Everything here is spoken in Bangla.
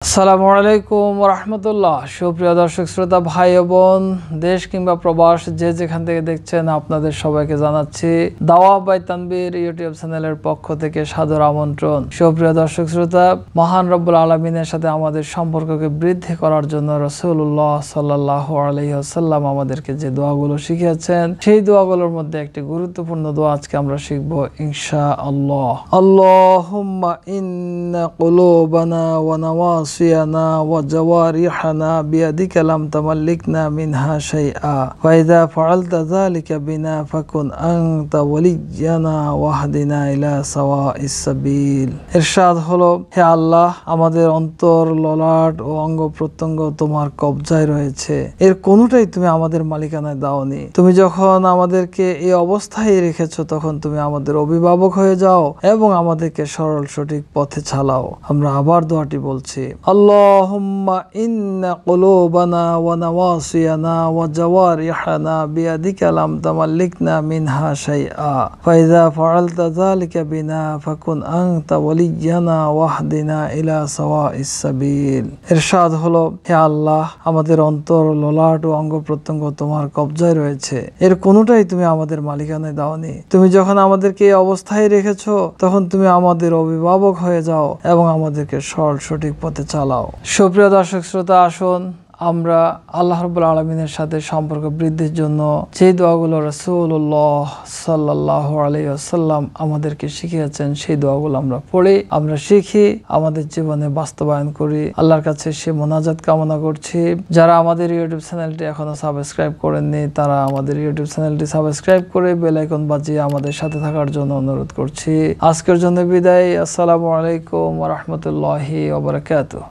আসসালামু আলাইকুম ওয়া রাহমাতুল্লাহ। সুপ্রিয় দর্শক শ্রোতা ভাই ও বোন, দেশ কিংবা প্রবাস যে যেখান থেকে দেখছেন, আপনাদের সবাইকে জানাচ্ছি দাওয়া বাই তানবীর ইউটিউব চ্যানেলের পক্ষ থেকে সাদর আমন্ত্রণ। সুপ্রিয় দর্শক শ্রোতা, মহান রব্বুল আলামিনের সাথে আমাদের সম্পর্ককে বৃদ্ধি করার জন্য রাসূলুল্লাহ সাল্লাল্লাহু আলাইহি ওয়াসাল্লাম আমাদেরকে যে দোয়াগুলো শিখিয়েছেন, সেই দোয়াগুলোর মধ্যে একটি গুরুত্বপূর্ণ দোয়া আজকে আমরা শিখব ইনশাআল্লাহ। আল্লাহুম্মা ইন্না কুলুবানা ওয়া نواصينا وجوارحنا بيدك لم تملكنا منها شيئا فإذا فعلت ذلك بنا فكن أنت ولينا واهدنا إلى سواء السبيل। ইরশাদ হলো, হে আল্লাহ, আমাদের অন্তর, ললাট ও অঙ্গ প্রত্যঙ্গ তোমার কবজায় রয়েছে, এর কোনোটাই তুমি আমাদের মালিকানায় দাওনি। তুমি যখন আমাদেরকে এই অবস্থায় রেখেছো, তখন তুমি আমাদের অভিভাবক হয়ে যাও এবং আমাদেরকে সরল সঠিক পথে চালাও। আমরা আবার দোয়াটি বলছি, আল্লাহুম্মা ইন্না কুলুবানা ওয়া নওয়াসিয়ানা ওয়া জাওয়ারিহানা বিয়াদিকা লাম তামাল্লিকনা মিনহা শাইআ ফাইযা ফাআলতা যালিকা বিনা ফাকুন আনতা ওয়ালিয়ানা ওয়াহদিনা ইলা সাওয়াইস সাবিল। ইরশাদ হলো, হে আল্লাহ, আমাদের অন্তর, ললাট ও অঙ্গ প্রত্যঙ্গ তোমার কবজায় রয়েছে, এর কোনোটাই তুমি আমাদের মালিকানায় দাওনি। তুমি যখন আমাদেরকে এই অবস্থায় রেখেছো, তখন তুমি আমাদের অভিভাবক হয়ে যাও এবং আমাদেরকে সরল সঠিক পথে চালাও। সুপ্রিয় দর্শক শ্রোতা, আসুন আমরা আল্লাহ রাব্বুল আলামিনের সাথে সম্পর্ক বৃদ্ধির জন্য যে দোয়াগুলো রাসূলুল্লাহ সাল্লাল্লাহু আলাইহি ওয়াসাল্লাম আমাদেরকে শিখিয়েছেন, সেই দোয়াগুলো আমরা পড়ি, আমরা শিখি, আমাদের জীবনে বাস্তবায়ন করি। আল্লাহর কাছে সে মোনাজাত কামনা করছি। যারা আমাদের ইউটিউব চ্যানেলটি এখনো সাবস্ক্রাইব করেননি, তারা আমাদের ইউটিউব চ্যানেলটি সাবস্ক্রাইব করে বেল আইকন বাজিয়ে আমাদের সাথে থাকার জন্য অনুরোধ করছি। আজকের জন্য বিদায়। আসসালামু আলাইকুম ওয়া রাহমাতুল্লাহি ওয়া বারাকাতুহু।